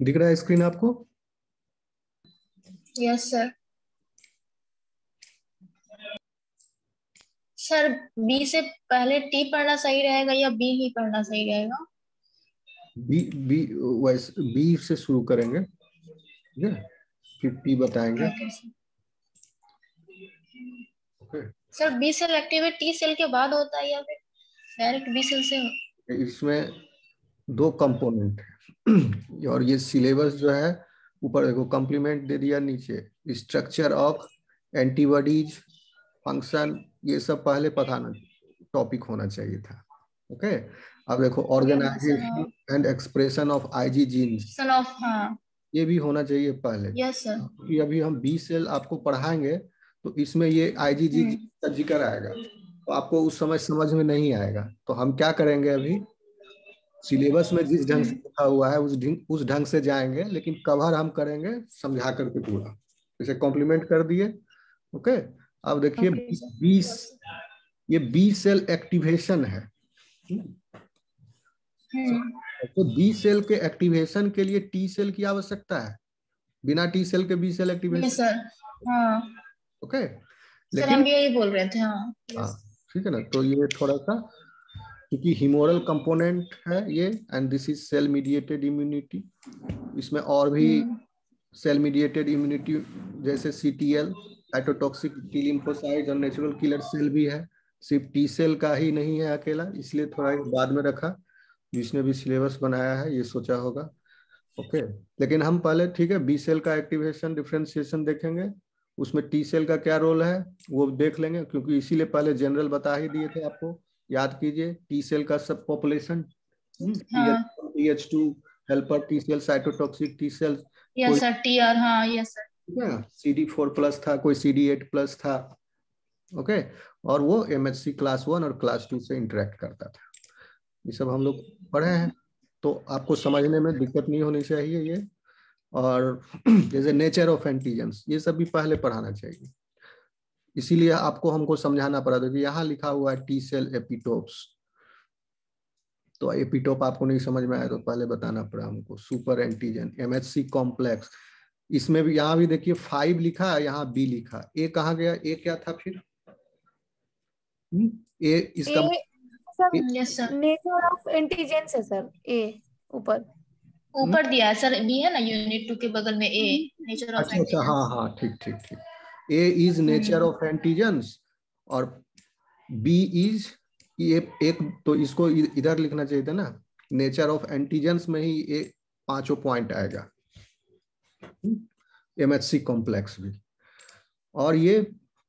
दिख रहा है स्क्रीन आपको? Yes sir. सर बी से पहले टी पढ़ना सही रहेगा या बी ही पढ़ना सही रहेगा? बी बी वैसे बी से शुरू करेंगे, ठीक है, फिर टी बताएंगे। Okay sir. Okay, sir B cell activate T cell के बाद होता है या फिर डायरेक्ट बी सेल से? इसमें दो कंपोनेंट है और ये सिलेबस जो है ऊपर देखो कॉम्प्लीमेंट दे दिया, नीचे स्ट्रक्चर ऑफ एंटीबॉडीज, फंक्शन, ये सब पहले पढ़ाना टॉपिक होना चाहिए था। ओके, अब देखो सर ऑर्गेनाइजेशन हाँ। And expression of Ig genes, son of हाँ। ये भी होना चाहिए पहले। Yes sir. ये अभी हम बी सेल आपको पढ़ाएंगे तो इसमें ये आईजीजी का जिक्र आएगा, तो आपको उस समय समझ में नहीं आएगा। तो हम क्या करेंगे, अभी सिलेबस में जिस ढंग से लिखा हुआ है उस ढंग से जाएंगे, लेकिन कवर हम करेंगे समझा करके पूरा। इसे कॉम्प्लीमेंट कर दिए। ओके, अब देखिए ओके सर। 20, ये बी सेल एक्टिवेशन है। तो बी सेल के एक्टिवेशन के लिए टी सेल की आवश्यकता है, बिना टी सेल के B cell yes activation. Sir. हाँ ओके, सर, हम लेकिन भी यही बोल रहे थे। हाँ हाँ यस। ठीक है ना, तो ये थोड़ा सा क्योंकि हीमोरल कंपोनेंट है ये, and this is cell mediated immunity. इसमें और भी सेल मीडिएटेड इम्यूनिटी जैसे सीटीएल, साइटोटॉक्सिक टी लिम्फोसाइट और नेचुरल किलर सेल भी है, सिर्फ टी सेल का ही नहीं है अकेला, इसलिए थोड़ा बाद में रखा। जिसने भी सिलेबस बनाया है ये सोचा होगा। ओके, लेकिन हम पहले ठीक है बी सेल का एक्टिवेशन डिफरेंशिएशन देखेंगे, उसमें टी सेल का क्या रोल है वो देख लेंगे, क्योंकि इसीलिए पहले जनरल बता ही दिए थे आपको। याद कीजिए टी सेल का सब पॉपुलेशन, हाँ TH2 helper T cell, cytotoxic T cell, कोई यस सर। टी आर हाँ यस सर। CD4+ था, कोई CD8+ था। ओके, और वो MHC क्लास 1 और क्लास 2 से इंटरेक्ट करता था। ये सब हम लोग पढ़े हैं, तो आपको समझने में दिक्कत नहीं होनी चाहिए ये। और जैसे नेचर ऑफ एंटीजेंस, ये सब भी पहले पढ़ाना चाहिए, इसीलिए आपको हमको समझाना पड़ा था कि यहाँ लिखा हुआ है टी सेल एपिटोप्स, तो एपिटोप आपको नहीं समझ में आया तो पहले बताना पड़ा हमको। सुपर एंटीजन, MHC कॉम्प्लेक्स, इसमें भी यहाँ भी देखिए 5 लिखा है, यहाँ B लिखा, ए कहाँ गया, ए क्या था फिर? ए इसका ए sir, yes sir. Nature of intelligence है सर, ए ऊपर। ऊपर दिया है सर, बी है ना यूनिट 2 के बगल में ए, नेचर ऑफ अच्छा अच्छा, हाँ एंटीजेंस। हाँ ठीक ठीक ठीक, ए इज नेचर ऑफ एंटीजेंस और बी इज, ये एक तो इसको इधर लिखना चाहिए था ना, नेचर ऑफ एंटीजेंस में ही ये पांचों पॉइंट आएगा, MHC कॉम्प्लेक्स भी। और ये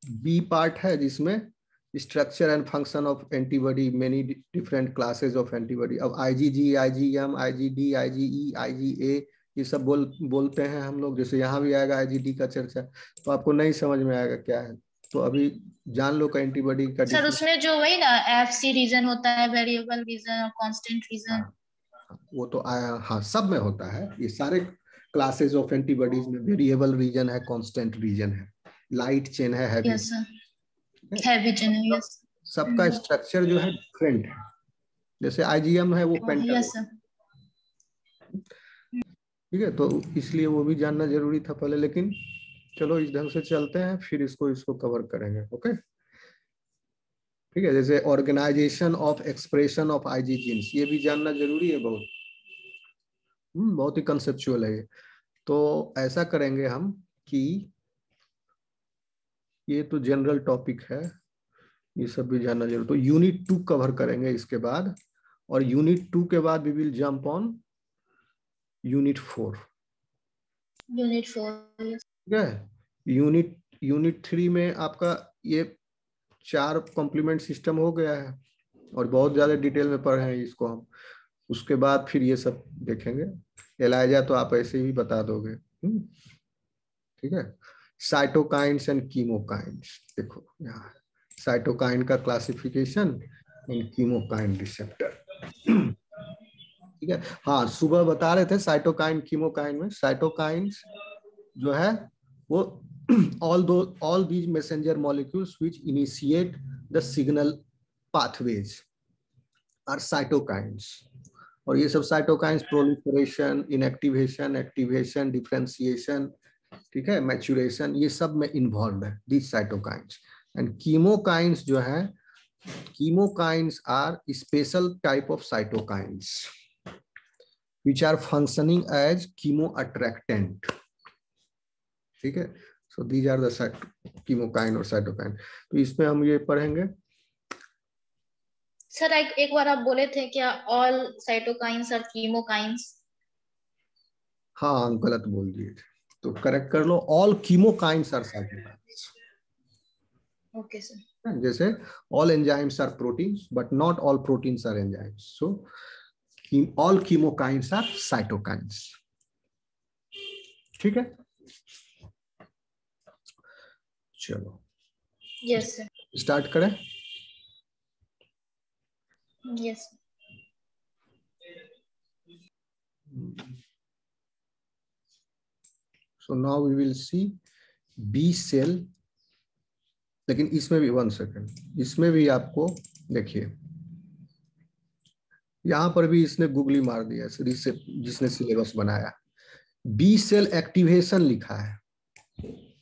बी पार्ट है जिसमें structure and function of antibody, many different classes of antibody. अब IgG, IgM, IgD, IgE, IgA, ये सब बोलते हैं हम लोग, जैसे यहाँ भी आएगा IgD का चर्चा, तो आपको नहीं समझ में आएगा क्या है, तो अभी जान लो का एंटीबॉडी का सर डिफरेंस। उसमें जो वही ना FC रीजन होता है, वेरिएबल रीजन और कांस्टेंट रीजन। वो तो आया, हाँ सब में होता है, ये सारे क्लासेस ऑफ एंटीबॉडीज में वेरिएबल रीजन है, कांस्टेंट रीजन है, लाइट चेन है, heavy yes sir. Heavy chain है यस। सबका स्ट्रक्चर जो है डिफरेंट है, जैसे IgM है वो यस पेंटागन, सर। ठीक है, तो इसलिए वो भी जानना जरूरी था पहले, लेकिन चलो इस ढंग से चलते हैं, फिर इसको कवर करेंगे। ओके, ठीक है, जैसे organization of expression of Ig genes, ये भी जानना जरूरी है बहुत, बहुत ही कंसेप्चुअल है ये। तो ऐसा करेंगे हम कि ये तो जनरल टॉपिक है, ये सब भी जानना जरूरी, तो यूनिट 2 कवर करेंगे इसके बाद, और यूनिट 2 के बाद we will jump on unit 4। Unit 4 yes. ठीक है, यूनिट 3 में आपका ये 4 कॉम्प्लीमेंट सिस्टम हो गया है, और बहुत ज्यादा डिटेल में पढ़े हैं इसको हम, उसके बाद फिर ये सब देखेंगे। एलाइजा तो आप ऐसे ही बता दोगे, ठीक है। साइटोकाइंस एंड कीमोकाइंस, देखो यहाँ साइटोकाइन का क्लासिफिकेशन एंड कीमोकाइन रिसेप्टर, ठीक है। हाँ, सुबह बता रहे थे साइटोकाइन कीमोकाइन में, साइटोकाइंस जो है वो all these messenger molecules which initiate the signal pathways are cytokines, और ये सब cytokines proliferation, inactivation, activation, differentiation, ठीक है, मैच्यूरेशन, ये सब में इन्वॉल्व है दिस साइटोकाइंस। एंड कीमोकाइंस जो है, chemokines are special type of cytokines which are functioning as chemoattractant, ठीक है। So these are the chemokine और साइटोकाइन। तो इसमें हम ये पढ़ेंगे। सर एक बार आप बोले थे क्या ऑल साइटोकाइंस और कीमोकाइंस? हाँ, गलत बोल दिए थे, तो करेक्ट कर लो। All chemokines are cytokines. Okay sir. जैसे all enzymes are proteins but not all proteins are enzymes, so all chemokines are cytokines, ठीक है। चलो यस सर। स्टार्ट करें। Yes. So now we will see B cell, लेकिन इसमें भी 1 second, इसमें भी आपको देखिए, यहां पर भी इसने गूगली मार दिया जिसने सिलेबस बनाया, बी सेल एक्टिवेशन लिखा है,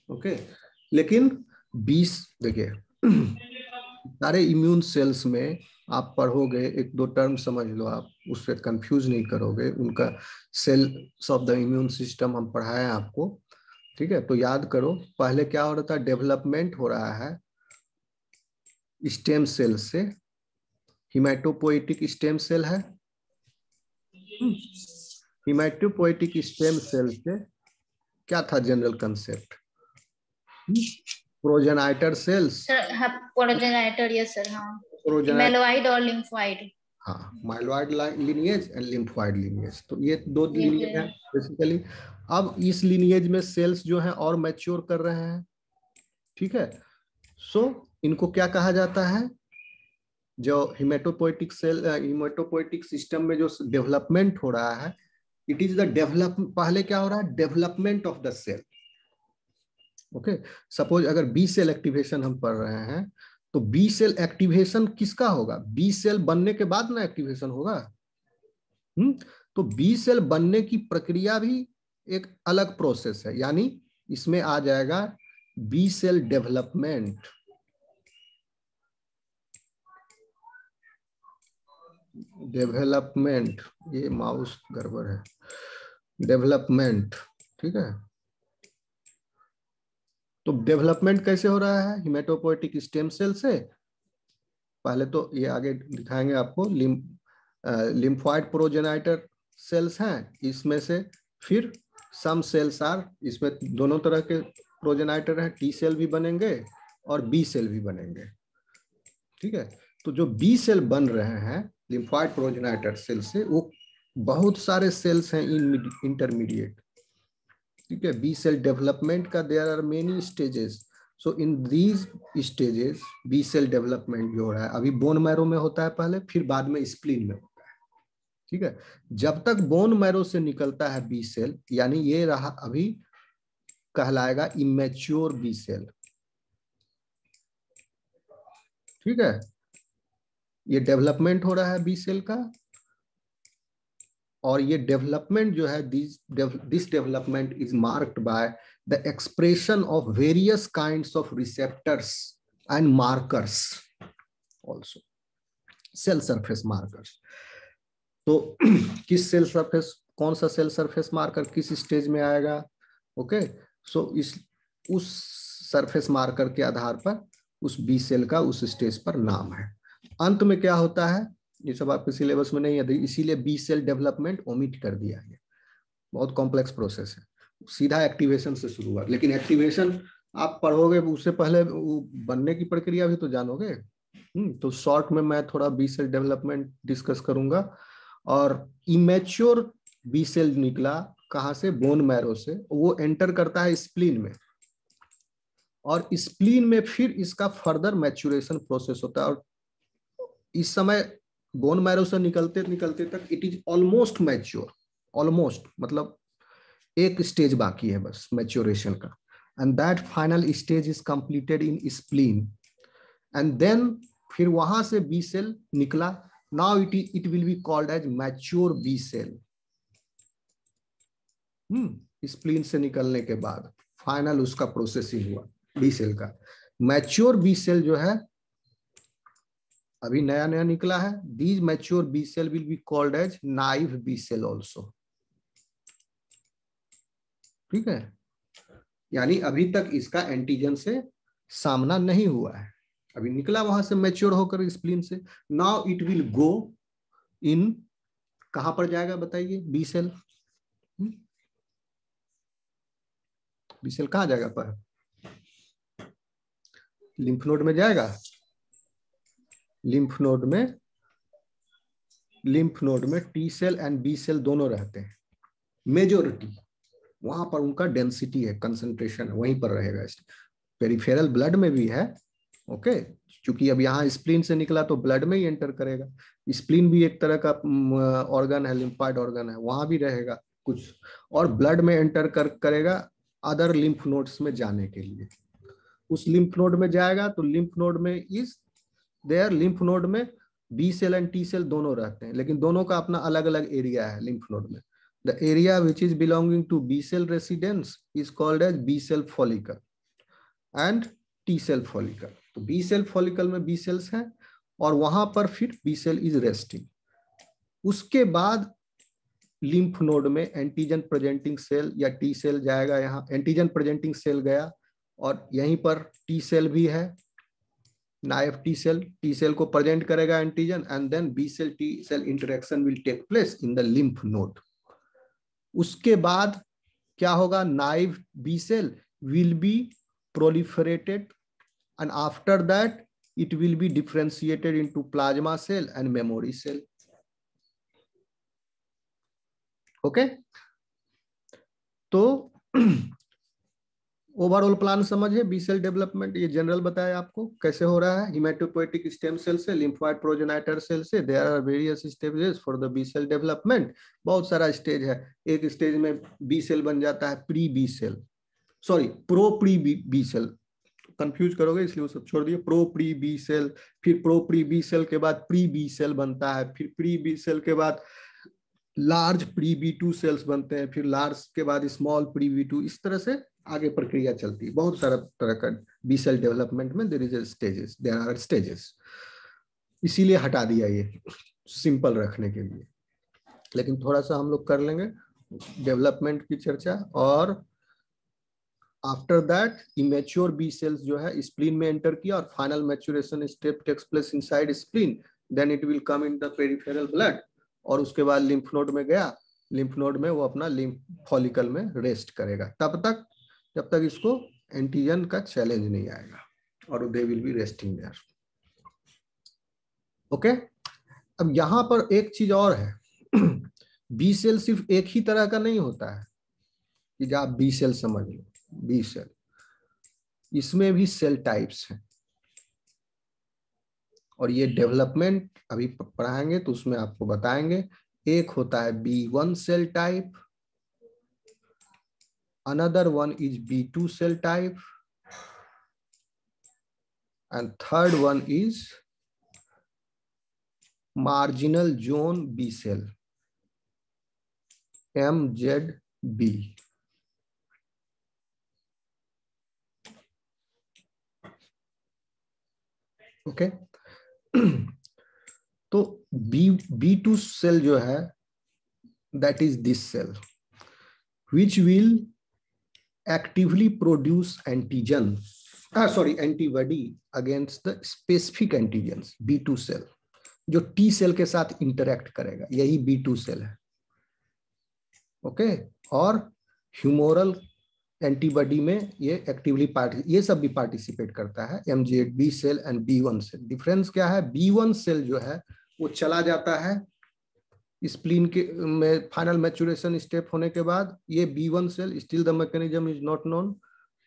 ओके। लेकिन 20 देखिए सारे इम्यून सेल्स में आप पढ़ोगे, 1-2 टर्म समझ लो, आप उससे कंफ्यूज नहीं करोगे, उनका cells of the immune system हम पढ़ाए आपको, ठीक है। तो याद करो, पहले क्या हो रहा था, डेवलपमेंट हो रहा है स्टेम सेल से, हिमेटोपोइटिक स्टेम सेल है, हिमेटोपोइटिक स्टेम सेल से क्या था general concept, progenitor cells, sir progenitor, yes sir, हाँ, माइलोइड और लिम्फोइड, हाँ, myeloid lineage and lymphoid lineage, तो ये 2 लिनिएज है बेसिकली। अब इस लिनिएज में सेल्स जो है और मैच्योर कर रहे हैं, ठीक है। सो इनको क्या कहा जाता है, जो हिमेटोपोइटिक सेल, हिमेटोपोइटिक सिस्टम में जो डेवलपमेंट हो रहा है, इट इज द डेवलप, पहले क्या हो रहा है, development of the cell, okay. Suppose अगर बी सेल एक्टिवेशन हम पढ़ रहे हैं, तो बी सेल एक्टिवेशन किसका होगा, बी सेल बनने के बाद ना एक्टिवेशन होगा, तो बी सेल बनने की प्रक्रिया भी एक अलग प्रोसेस है, यानी इसमें आ जाएगा बी सेल डेवलपमेंट, डेवलपमेंट, ये माउस गड़बड़ है, डेवलपमेंट, ठीक है। तो डेवलपमेंट कैसे हो रहा है, हिमेटोपोइटिक स्टेम सेल से, पहले तो ये आगे दिखाएंगे आपको, लिम्फोइड प्रोजेनाइटर सेल्स हैं, इसमें से फिर सम सेल्स आर, इसमें दोनों तरह के प्रोजेनाइटर हैं, टी सेल भी बनेंगे और बी सेल भी बनेंगे, ठीक है। तो जो बी सेल बन रहे हैं लिम्फोइड प्रोजेनाइटर सेल से, वो बहुत सारे सेल्स हैं इंटरमीडिएट, ठीक है। बी सेल डेवलपमेंट का there are many stages, so in these stages B cell development जो हो रहा है, अभी बोन मैरो में होता है पहले, फिर बाद में स्प्लीन में होता है, ठीक है। जब तक बोन मैरो से निकलता है बी सेल, यानी ये रहा अभी कहलाएगा इमेच्योर बी सेल, ठीक है। ये डेवलपमेंट हो रहा है बी सेल का, और ये डेवलपमेंट जो है, this development is marked by the expression of various kinds of receptors and markers, also cell surface markers. तो किस सेल सरफेस, कौन सा सेल सरफेस मार्कर किस स्टेज में आएगा, ओके। सो उस सरफेस मार्कर के आधार पर उस बी सेल का उस स्टेज पर नाम है। अंत में क्या होता है, ये सब आपके सिलेबस में नहीं है, इसीलिए बी सेल डेवलपमेंट ओमिट कर दिया है, बहुत कॉम्प्लेक्स प्रोसेस है, सीधा एक्टिवेशन से शुरू हुआ, लेकिन एक्टिवेशन आप पढ़ोगे, उससे पहले वो बनने की प्रक्रिया भी तो जानोगे। तो शॉर्ट में मैं थोड़ा बी सेल डेवलपमेंट डिस्कस करूंगा। और इमेच्योर बी सेल निकला कहां से, बोन मैरो से, वो एंटर करता है स्प्लीन में, और स्प्लीन में फिर इसका फर्दर मैच्योरेशन प्रोसेस होता है, और इस समय बोन मैरो से निकलते निकलते तक it is almost mature, almost मतलब एक स्टेज बाकी है बस मैच्योरेशन का, and that final stage is completed in spleen, and then फिर वहां से बी सेल निकला now it will be called as mature B cell. Spleen से निकलने के बाद फाइनल उसका प्रोसेसिंग हुआ बी सेल का। मैच्योर बी सेल जो है अभी नया नया निकला है। These mature B cell will be called as naive B cell also. ठीक है, यानी अभी तक इसका एंटीजन से सामना नहीं हुआ है, अभी निकला वहां से मैच्योर होकर स्प्लीन से। नाउ इट विल गो इन, कहां पर जाएगा बताइए? B cell. बी सेल कहां जाएगा? पर लिम्फ नोड में जाएगा। लिम्फ नोड में T cell and B cell दोनों रहते हैं। मेजोरिटी वहां पर उनका डेंसिटी है, कंसंट्रेशन वहीं पर रहेगा। पेरिफेरल ब्लड में भी है, ओके, क्योंकि अब यहाँ स्प्लीन से निकला तो ब्लड में ही एंटर करेगा। स्प्लीन भी एक तरह का ऑर्गन है, लिम्फाइड ऑर्गन है, वहां भी रहेगा कुछ, और ब्लड में एंटर करेगा अदर लिम्फ नोड्स में जाने के लिए। उस लिम्फ नोड में जाएगा तो लिम्फ नोड में लिम्फ नोड में B cell and T cell दोनों रहते हैं, लेकिन दोनों का अपना अलग अलग एरिया है लिम्फ नोड में। The area which is belonging to B cell residence is called as B cell follicle and T cell follicle. तो B cell follicle में B cells हैं और वहां पर फिर B cell is resting। उसके बाद लिम्फ नोड में एंटीजन प्रेजेंटिंग सेल या टी सेल जाएगा। यहाँ एंटीजन प्रेजेंटिंग सेल गया और यहीं पर टी सेल भी है, नाइव टी सेल को प्रेजेंट करेगा antigen, and then B cell T cell interaction will take place in the lymph node. उसके बाद क्या होगा? Naive B cell will be proliferated and after that it will be differentiated into plasma cell and memory cell. Okay, तो overall plan समझे B cell development, ये general बताया आपको कैसे हो रहा है। हिमेटोपोएटिक स्टेम सेल से, लिम्फोइड प्रोजेनाइटर सेल से, there are various stages for the B cell development. बहुत सारा स्टेज है। एक स्टेज में बी सेल बन जाता है pre B cell, sorry pro pre B cell, confuse करोगे इसलिए वो सब छोड़ दिए। प्रो प्री बी सेल, फिर प्रो प्री बी सेल के बाद प्री बी सेल बनता है, फिर प्री बी सेल के बाद large pre B two cells बनते हैं, फिर लार्ज के बाद स्मॉल प्री बी टू, इस तरह से आगे प्रक्रिया चलती है। बहुत सारा तरह का बी सेल डेवलपमेंट में देयर आर स्टेजेस, इसीलिए हटा दिया ये सिंपल रखने के लिए। लेकिन थोड़ा सा हम लोग कर लेंगे डेवलपमेंट की चर्चा। और after that immature B cells जो है स्प्लीन में एंटर किया और final maturation step takes place inside spleen, then it will come in the peripheral blood, और उसके बाद लिम्फ नोड में गया, लिम्फ नोड में वो अपना लिम्फ फॉलिकल में रेस्ट करेगा तब तक जब तक इसको एंटीजन का चैलेंज नहीं आएगा, और they will be resting there. Okay, अब यहां पर एक चीज और है, बी सेल सिर्फ एक ही तरह का नहीं होता है कि आप बी सेल समझ लो। बी सेल, इसमें भी सेल टाइप्स हैं, और ये डेवलपमेंट अभी पढ़ाएंगे तो उसमें आपको बताएंगे। एक होता है B1 cell type, another one is B2 cell type, and third one is marginal zone B cell, MZB। Okay, तो B2 सेल जो है that is this cell which will actively produce antibody against the specific antigens। B2 cell जो T cell के साथ interact करेगा, यही B2 cell है। Okay, और ह्यूमोरल एंटीबॉडी में ये एक्टिवली ये सब भी पार्टिसिपेट करता है, MZB cell and B1 cell. Difference क्या है? B1 सेल जो है वो चला जाता है स्प्लीन के में फाइनल मैच्योरेशन स्टेप होने के बाद। ये B1 cell still the mechanism is not known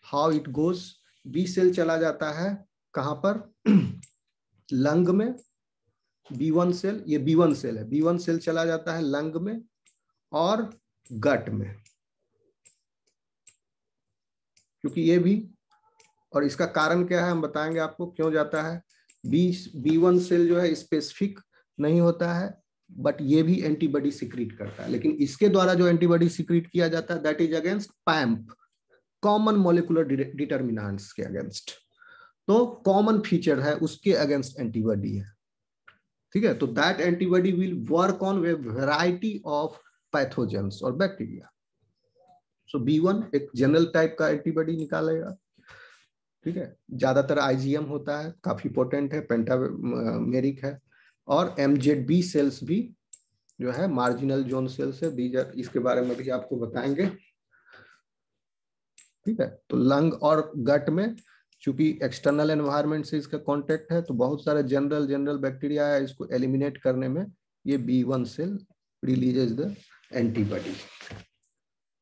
how it goes. B cell चला जाता है कहां पर? लंग में। B1 सेल, ये B1 सेल है, B1 सेल चला जाता है लंग में और गट में, क्योंकि ये भी, और इसका कारण क्या है हम बताएंगे आपको क्यों जाता है। B1 सेल जो है स्पेसिफिक नहीं होता है, बट ये भी एंटीबॉडी सिक्रीट करता है। लेकिन इसके द्वारा जो एंटीबॉडी सिक्रीट किया जाता है that is against पैम्प, common molecular determinants के अगेंस्ट। तो कॉमन फीचर है उसके अगेंस्ट एंटीबॉडी है, ठीक है। तो that antibody will work on variety of pathogens और बैक्टीरिया। सो B1 एक जनरल टाइप का एंटीबॉडी निकालेगा, ठीक है। ज्यादातर IgM होता है, काफी पोटेंट है, पेंटामेरिक है। और MZB सेल्स भी जो है मार्जिनल जोन सेल्स है, दीजर इसके बारे में भी आपको बताएंगे, ठीक है। तो लंग और गट में चूंकि एक्सटर्नल एनवायरनमेंट से इसका कांटेक्ट है, तो बहुत सारे जनरल बैक्टीरिया है, इसको एलिमिनेट करने में ये B1 cell releases the antibody.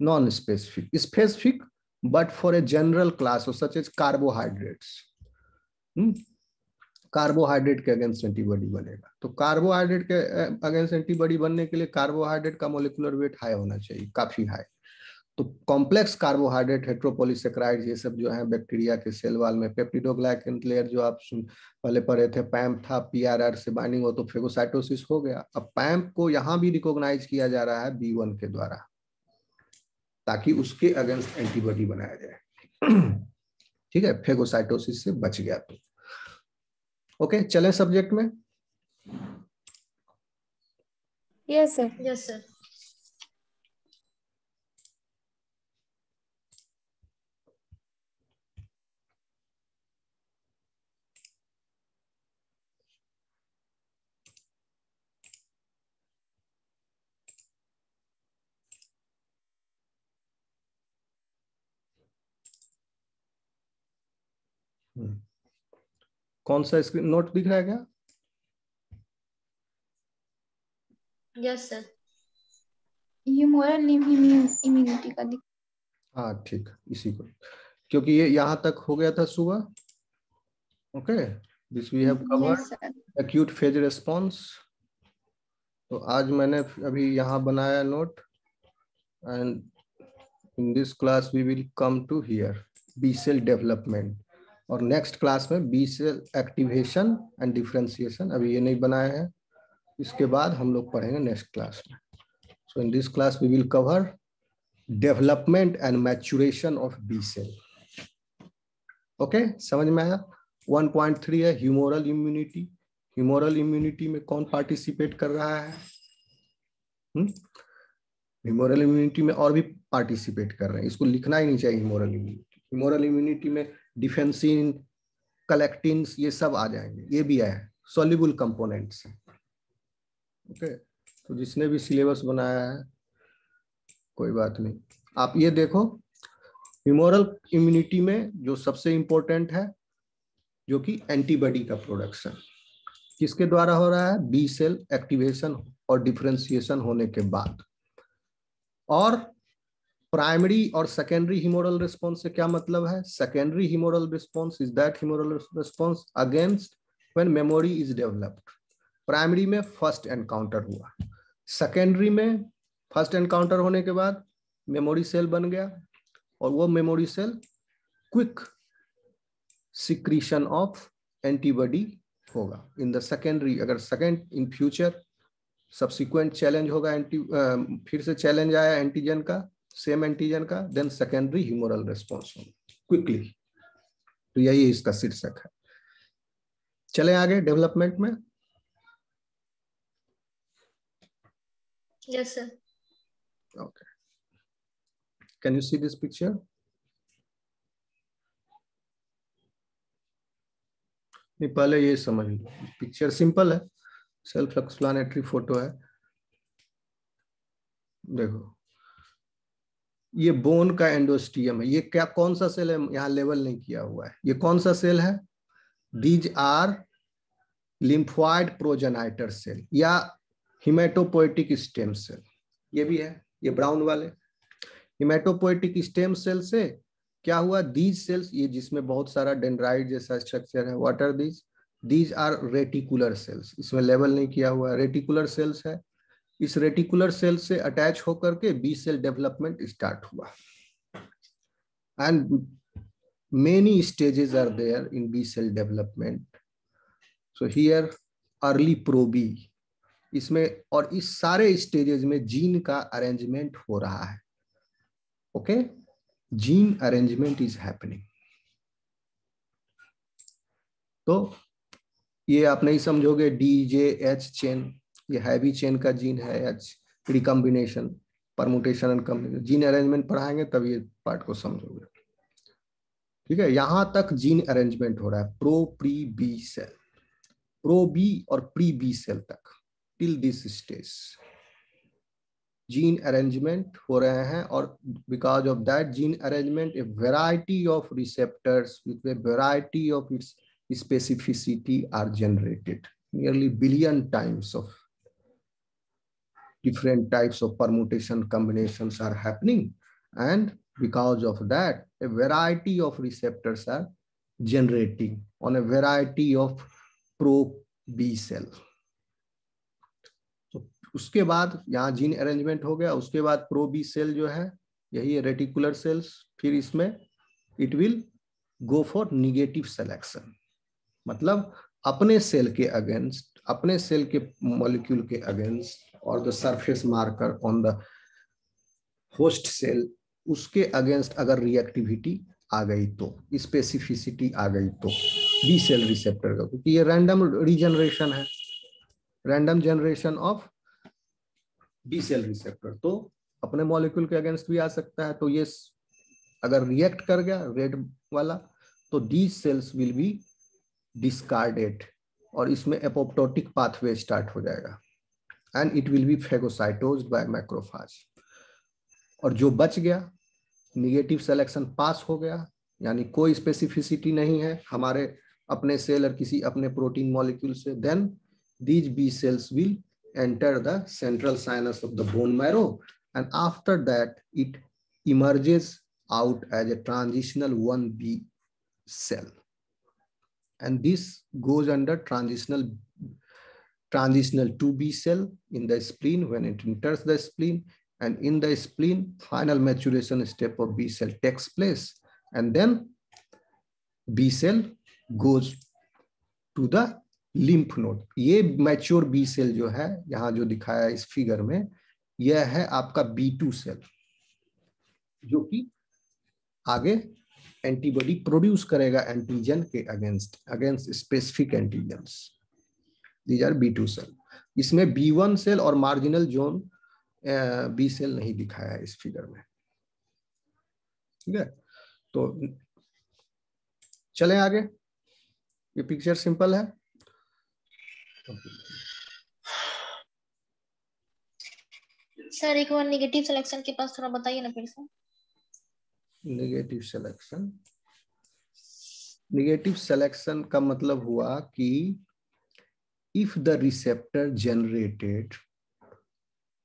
Non specific, specific but for a general class of such as carbohydrates, carbohydrate के अगेंस्ट एंटीबॉडी बनेगा। तो कार्बोहाइड्रेट के अगेंस्ट एंटीबॉडी बनने के लिए कार्बोहाइड्रेट का मोलिकुलर वेट हाई होना चाहिए, काफी हाई। तो कॉम्प्लेक्स कार्बोहाइड्रेट, हेट्रोपॉलीसेकेराइड, ये सब जो है बैक्टीरिया के सेल वाल में, पेप्टिडोग्लाइकन लेयर जो आप पहले पढ़े थे, पैम्प था, PRR से बाइंडिंग हो तो फेगोसाइटोसिस हो गया। अब पैम्प को यहाँ भी रिकॉग्नाइज किया जा रहा है B1 के द्वारा, ताकि उसके अगेंस्ट एंटीबॉडी बनाया जाए, ठीक है, फेगोसाइटोसिस से बच गया तो। ओके, चलें सब्जेक्ट में। Yes sir. Yes sir. कौन सा स्क्रीन नोट दिख रहा है क्या? Yes sir. ह्यूमरल इम्यूनिटी का दिख। हाँ ठीक, इसी को, क्योंकि ये यहाँ तक हो गया था सुबह। Okay, this we have covered acute phase response. तो आज मैंने अभी यहाँ बनाया note, and in this class we will come to here B cell development, और नेक्स्ट क्लास में B cell activation and differentiation. अभी ये नहीं बनाया है, इसके बाद हम लोग पढ़ेंगे नेक्स्ट क्लास में। So in this class we will cover development and maturation of B cell. Okay, समझ में आया? 1.3 है ह्यूमोरल इम्यूनिटी। ह्यूमोरल इम्यूनिटी में कौन पार्टिसिपेट कर रहा है? ह्यूमोरल इम्यूनिटी में और भी पार्टिसिपेट कर रहे हैं, इसको लिखना ही नहीं चाहिए ह्यूमोरल इम्यूनिटी। ह्यूमोरल इम्यूनिटी में डिफेंसिन, कलेक्टिन्स, ये सब आ जाएंगे, ये भी है सॉल्युबल कंपोनेंट्स। ओके, तो जिसने भी सिलेबस बनाया है कोई बात नहीं। आप ये देखो, ह्यूमोरल इम्यूनिटी में जो सबसे इंपॉर्टेंट है, जो कि एंटीबॉडी का प्रोडक्शन किसके द्वारा हो रहा है? बी सेल एक्टिवेशन और डिफरेंशिएशन होने के बाद। और प्राइमरी और सेकेंडरी ह्यूमोरल रिस्पॉन्स से क्या मतलब है? Secondary humoral response is that humoral response against when memory is developed. Primary में फर्स्ट एनकाउंटर हुआ, सेकेंडरी में फर्स्ट एनकाउंटर होने के बाद मेमोरी सेल बन गया, और वो memory cell quick secretion of antibody होगा इन द सेकेंडरी। अगर second in future subsequent challenge होगा, फिर से चैलेंज आया एंटीजन का, सेम एंटीजन का, देन सेकेंडरी ह्यूमोरल रिस्पॉन्स होगा क्विकली। तो यही इसका शीर्षक है। चले आगे डेवलपमेंट में। Yes sir. Okay, can you see this picture? नहीं, पहले ये समझ लो, पिक्चर सिंपल है, सेल्फ एक्सप्लेनेटरी फोटो है। देखो, ये बोन का एंडोस्टियम है। ये क्या, कौन सा सेल है? यहाँ लेवल नहीं किया हुआ है। ये कौन सा सेल है? These are lymphoid progenitor cell या हिमेटोपोएटिक स्टेम सेल। ये भी है, ये ब्राउन वाले हिमेटोपोएटिक स्टेम सेल से क्या हुआ? दीज सेल्स, ये जिसमें बहुत सारा डेंड्राइट जैसा स्ट्रक्चर है, what are these? These are reticular cells. इसमें लेवल नहीं किया हुआ है, रेटिकुलर सेल्स है। इस रेटिकुलर सेल से अटैच होकर के बी सेल डेवलपमेंट स्टार्ट हुआ, and many stages are there in B cell development. So here early probe इसमें, और इस सारे स्टेजेस में जीन का अरेंजमेंट हो रहा है। Okay, gene arrangement is happening. तो ये आप नहीं समझोगे DJH चेन, ये हैवी चेन का जीन है, H recombination, permutation and combination. Gene arrangement पढ़ाएंगे तब ये पार्ट को समझोगे। ठीक है, यहां तक जीन अरेंजमेंट हो रहा है pro pre B cell, pro B और प्री बी सेल तक, till this stage gene arrangement हो रहे हैं। और because of that gene arrangement a variety of receptors with a variety of its specificity are generated, nearly billion times of different types of permutation combinations are happening, and because of that a variety of receptors are generating on a variety of pro B cell. तो उसके बाद यहाँ gene arrangement हो गया, उसके बाद pro B cell जो है यही है रेटिकुलर सेल्स, फिर इसमें it will go for negative selection, मतलब अपने सेल के अगेंस्ट, अपने सेल के मॉलिक्यूल के अगेंस्ट और the surface marker on the host cell, उसके अगेंस्ट अगर रिएक्टिविटी आ गई तो, स्पेसिफिसिटी आ गई तो बी सेल रिसेप्टर का, क्योंकि ये रैंडम रीजनरेशन है, random generation of B cell receptor, तो अपने मॉलिक्यूल के अगेंस्ट भी आ सकता है। तो ये अगर रिएक्ट कर गया रेड वाला तो the cells will be discarded और इसमें एपोप्टोटिक पाथवे स्टार्ट हो जाएगा and it will be phagocytosed by macrophage. और जो बच गया, निगेटिव सिलेक्शन पास हो गया, यानी कोई स्पेसिफिसिटी नहीं है हमारे अपने सेल और किसी अपने प्रोटीन मॉलिक्यूल से, then these B cells will enter the central sinus of the bone marrow and after that it emerges out as a transitional 1B cell, and this goes under transitional 2B cell in the spleen when it enters the spleen, and in the spleen final maturation step of B cell takes place, and then B cell goes to the lymph node. ये mature B cell जो है यहाँ जो दिखाया है इस figure में, यह है आपका B2 सेल जो कि आगे एंटीबॉडी प्रोड्यूस करेगा एंटीजन के अगेंस्ट specific antigens, these are B2 cell. इसमें B1 सेल और मार्जिनल जोन बी सेल नहीं दिखाया है इस फिगर में। ठीक है, तो चलें आगे, ये पिक्चर सिंपल है। सर एक बार निगेटिव सिलेक्शन के पास थोड़ा बताइए ना फिर से। नेगेटिव सिलेक्शन, नेगेटिव सिलेक्शन का मतलब हुआ कि if the receptor generated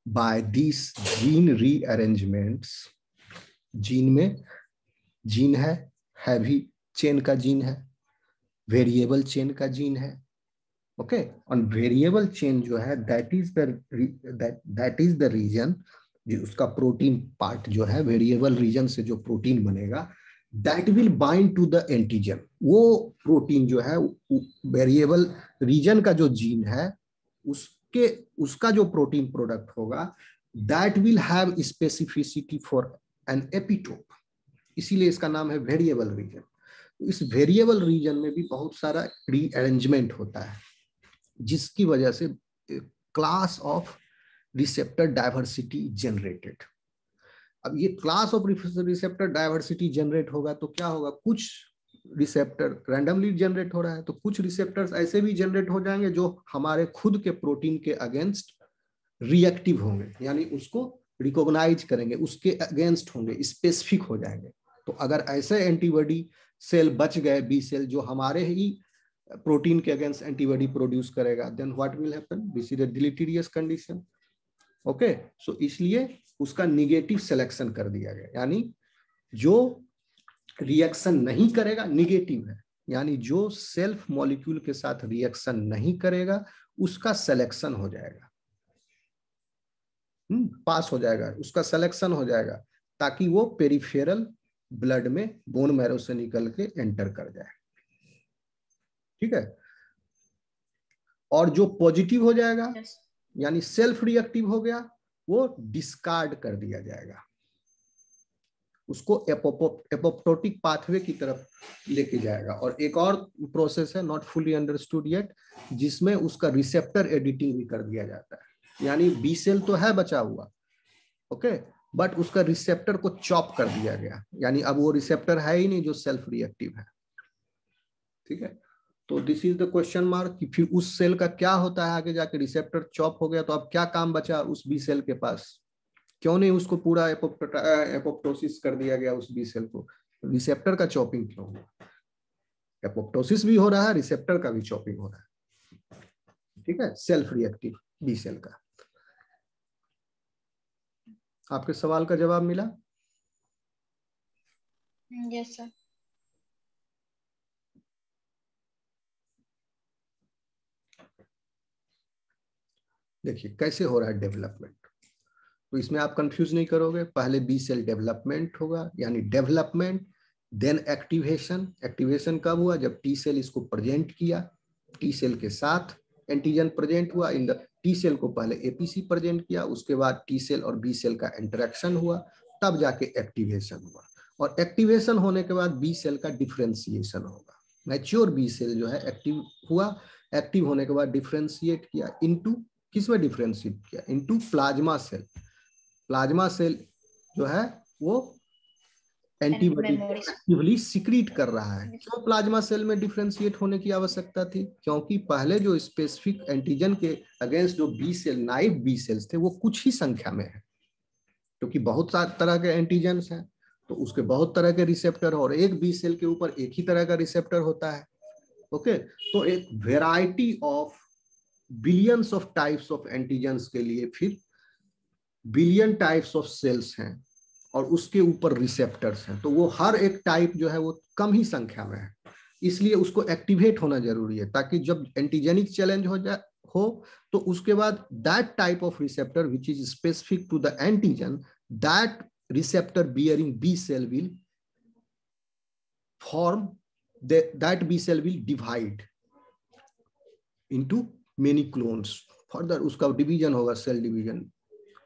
by these gene rearrangements, gene में जीन है, हैवी चेन का जीन है, वेरिएबल चेन का जीन है, ओके, और वेरिएबल चेन जो है दैट इज द रीजन, जो उसका प्रोटीन पार्ट जो है, वेरिएबल रीजन से जो प्रोटीन बनेगा that will bind to the antigen. वो प्रोटीन जो है वेरिएबल रीजन का जो जीन है उसका जो प्रोटीन प्रोडक्ट होगा that will have specificity for an epitope, इसीलिए इसका नाम है वेरिएबल रीजन। इस वेरिएबल रीजन में भी बहुत सारा रीअरेंजमेंट होता है जिसकी वजह से class of receptor diversity generated. अब ये class of receptor diversity generate होगा तो क्या होगा, कुछ रिसेप्टर रैंडमली जनरेट हो रहा है तो कुछ रिसेप्टर्स ऐसे भी जनरेट हो जाएंगे जो हमारे खुद के प्रोटीन के अगेंस्ट रिएक्टिव होंगे, यानी उसको रिकॉग्नाइज करेंगे, उसके अगेंस्ट होंगे, स्पेसिफिक हो जाएंगे। तो अगर ऐसे एंटीबॉडी सेल बच गए बी सेल जो हमारे ही प्रोटीन के अगेंस्ट एंटीबॉडी प्रोड्यूस करेगा, then what will happen, this is a deleterious condition. Okay, so इसलिए उसका निगेटिव सिलेक्शन कर दिया गया, यानी जो रिएक्शन नहीं करेगा निगेटिव है, यानी जो सेल्फ मॉलिक्यूल के साथ रिएक्शन नहीं करेगा उसका सिलेक्शन हो जाएगा, पास हो जाएगा, उसका सिलेक्शन हो जाएगा ताकि वो पेरिफेरल ब्लड में बोन मैरो से निकल के एंटर कर जाए। ठीक है, और जो पॉजिटिव हो जाएगा यानी सेल्फ रिएक्टिव हो गया, वो डिस्कार्ड कर दिया जाएगा, उसको एपोप्टोटिक पाथवे की तरफ लेके जाएगा। और एक और प्रोसेस है नॉट फुली अंडरस्टूड येट, जिसमें उसका रिसेप्टर एडिटिंग भी कर दिया जाता है। यानी बी सेल तो है बचा हुआ, ओके, बट उसका रिसेप्टर को चॉप कर दिया गया, यानी अब वो रिसेप्टर है ही नहीं जो सेल्फ रिएक्टिव है। ठीक है, तो this is the question mark कि फिर उस सेल का क्या होता है आगे जाके। रिसेप्टर चॉप हो गया तो अब क्या काम बचा उस बी सेल के पास, क्यों नहीं उसको पूरा एपोप्टोसिस कर दिया गया उस बी सेल को, रिसेप्टर का चॉपिंग क्यों हुआ? एपोप्टोसिस भी हो रहा है, रिसेप्टर का भी चॉपिंग हो रहा है। ठीक है, सेल्फ रिएक्टिव बी सेल का। आपके सवाल का जवाब मिला? Yes sir. देखिए कैसे हो रहा है डेवलपमेंट, तो इसमें आप कंफ्यूज नहीं करोगे। पहले बी सेल डेवलपमेंट होगा, यानी डेवलपमेंट, देन एक्टिवेशन। एक्टिवेशन कब हुआ? जब टी सेल इसको प्रेजेंट किया, टी सेल के साथ एंटीजन प्रेजेंट हुआ। इन द टी सेल को पहले एपीसी प्रेजेंट किया, उसके बाद टी सेल और बी सेल का इंटरेक्शन हुआ, तब जाके एक्टिवेशन हुआ। और एक्टिवेशन होने के बाद बी सेल का डिफ्रेंसिएशन होगा। मैच्योर बी सेल जो है एक्टिव हुआ, एक्टिव होने के बाद डिफ्रेंशिएट किया इनटू, किसमें डिफ्रेंशिएट किया? Into plasma cell. Plasma cell जो है वो एंटीबॉडी को एक्टिवली सिक्रीट कर रहा है। क्यों प्लाज्मा सेल में डिफरेंशिएट होने की आवश्यकता थी? क्योंकि पहले जो स्पेसिफिक एंटीजन के अगेंस्ट जो B cell, naive B cells थे, वो कुछ ही संख्या में है, क्योंकि बहुत सारे तरह के एंटीजन्स हैं, तो उसके बहुत तरह के रिसेप्टर, और एक बी सेल के ऊपर एक ही तरह का रिसेप्टर होता है। ओके, तो एक variety of billions of types of antigens के लिए फिर बिलियन टाइप्स ऑफ सेल्स हैं, और उसके ऊपर रिसेप्टर्स हैं, तो वो हर एक टाइप जो है वो कम ही संख्या में है, इसलिए उसको एक्टिवेट होना जरूरी है, ताकि जब एंटीजेनिक चैलेंज हो तो उसके बाद that type of receptor which is specific to the antigen, that receptor bearing B cell will form, that B cell will divide into many clones. Further उसका डिवीजन होगा, सेल डिवीजन।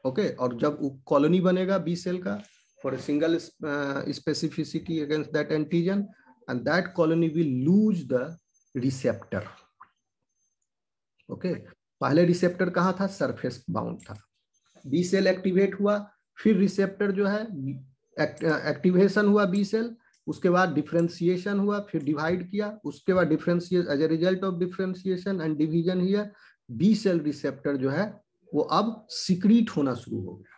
ओके, और जब colony बनेगा B cell का for a single specificity against that antigen, and that colony will lose the receptor. Okay, पहले receptor कहाँ था? Surface bound था। बी सेल एक्टिवेट हुआ, फिर रिसेप्टर जो है एक्टिवेशन हुआ बी सेल, उसके बाद डिफरेंशिएशन हुआ, फिर डिवाइड किया, उसके बाद differentiation, as a result of differentiation and division here, B cell receptor जो है वो अब सिक्रीट होना शुरू हो गया।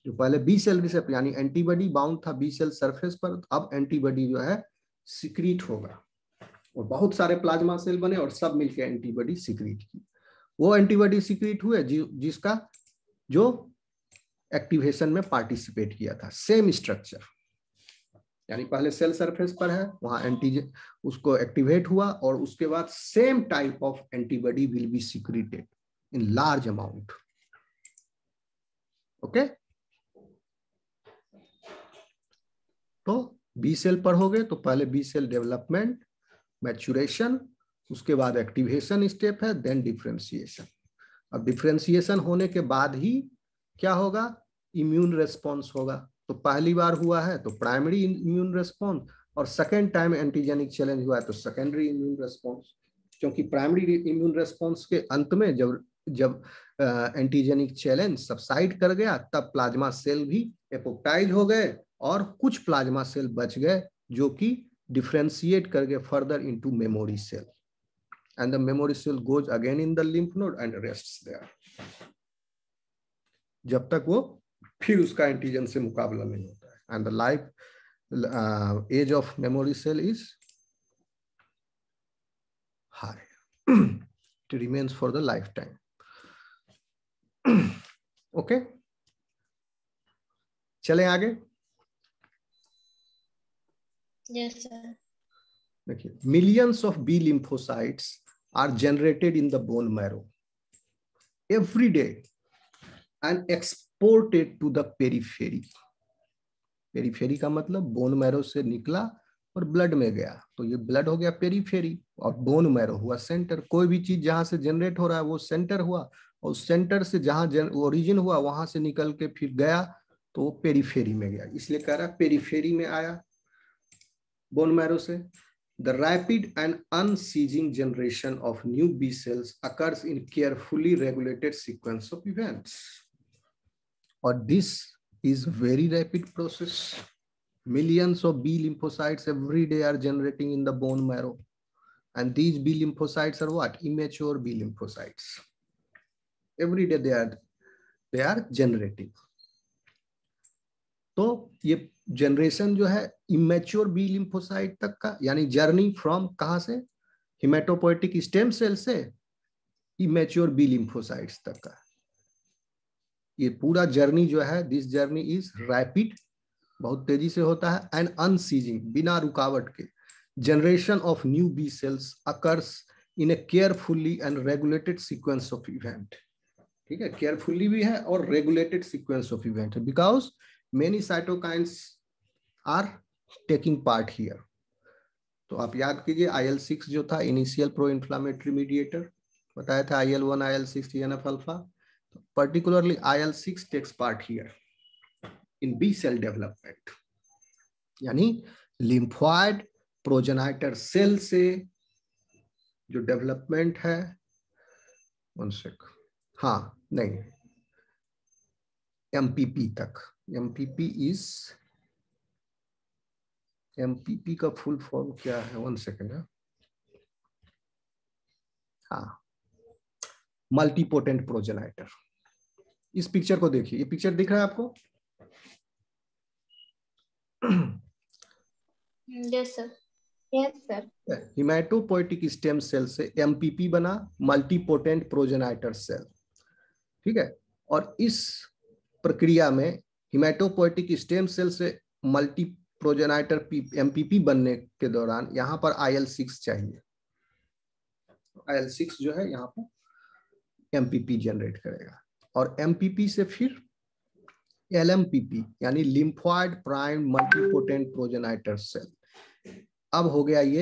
जो पहले बी सेल रिसेप्टर यानी एंटीबॉडी बाउंड था बी सेल सरफेस पर, अब एंटीबॉडी जो है सिक्रीट होगा, और बहुत सारे प्लाज्मा सेल बने और सब मिलकर एंटीबॉडी सिक्रीट की। वो एंटीबॉडी सिक्रीट हुए जिसका जो एक्टिवेशन में पार्टिसिपेट किया था। सेम स्ट्रक्चर, यानी पहले सेल सरफेस पर है, वहां एंटीजन उसको एक्टिवेट हुआ, और उसके बाद same type of antibody will be secreted in large amount. Okay, तो बी सेल पर हो गए, तो पहले बी सेल डेवलपमेंट, मैच्योरेशन, उसके बाद एक्टिवेशन स्टेप है, देन डिफरेंशिएशन। अब डिफरेंशिएशन होने के बाद ही क्या होगा? इम्यून रेस्पॉन्स होगा। तो पहली बार हुआ है तो प्राइमरी इम्यून रेस्पॉन्स, और सेकेंड टाइम एंटीजेनिक चैलेंज हुआ है तो सेकेंडरी इम्यून रेस्पॉन्स। क्योंकि प्राइमरी इम्यून रेस्पॉन्स के अंत में जब एंटीजेनिक चैलेंज सबसाइड कर गया, तब प्लाज्मा सेल भी एपोप्टाइज हो गए, और कुछ प्लाज्मा सेल बच गए जो कि डिफरेंशिएट करके further into memory cell, and the memory cell goes again in the lymph node and rests there, जब तक वो फिर उसका एंटीजन से मुकाबला नहीं होता है। And the life age of memory cell is high, it remains for the lifetime. Okay, चलें आगे। Yes, sir. देखिए, millions of B lymphocytes are generated in the bone marrow every day and exported to the periphery. Periphery का मतलब bone marrow से निकला और blood में गया, तो ये ब्लड हो गया पेरिफेरी, और बोन मैरो हुआ सेंटर। कोई भी चीज जहां से जनरेट हो रहा है वो सेंटर हुआ, और सेंटर से जहां ओरिजिन हुआ वहां से निकल के फिर गया तो वो पेरीफेरी में गया, इसलिए कह रहा पेरीफेरी में आया बोन मैरो से। The rapid and unceasing generation of new B cells occurs in carefully regulated sequence of events. Or this is very rapid process. Millions of B lymphocytes every day are generating in the bone marrow. And these B lymphocytes are what? Immature B lymphocytes. Every day they are generating. तो ये generation जो है immature B lymphocyte तक का, यानी journey from कहां से, haematopoietic stem cell से इमेच्योर बी लिम्फोसाइट्स तक का, ये पूरा जर्नी जो है, दिस जर्नी इज रैपिड, बहुत तेजी से होता है, एंड अनसीजिंग, बिना रुकावट के, generation of new B cells occurs in a carefully and regulated sequence of event. ठीक है, केयरफुली भी है और रेगुलेटेड सीक्वेंस ऑफ इवेंट है, because many cytokines are taking part here. तो आप याद कीजिए IL-6 जो था इनिशियल प्रो इन्फ्लामेटरी मीडिएटर, बताया था IL-1, IL-6, TNF alpha, particularly IL-6 takes part here in B cell development, यानी लिम्फोइड प्रोजेनाइटर सेल से जो डेवलपमेंट है, वन सेक, हाँ नहीं, MPP तक। MPP का फुल फॉर्म क्या है, वन सेकेंड है, हाँ, मल्टीपोटेंट प्रोजेनाइटर। इस पिक्चर को देखिए, ये पिक्चर दिख रहा है आपको? Yes sir. Yes sir. Haematopoietic stem cell से MPP बना, मल्टीपोटेंट प्रोजेनाइटर सेल। ठीक है, और इस प्रक्रिया में हिमेटोपोएटिक स्टेम सेल से मल्टी प्रोजेनाइटर MPP बनने के दौरान यहाँ पर IL-6 चाहिए। IL-6 जो है यहाँ पर MPP जनरेट करेगा, और MPP से फिर LMPP यानी lymphoid prime multipotent progenitor cell. अब हो गया ये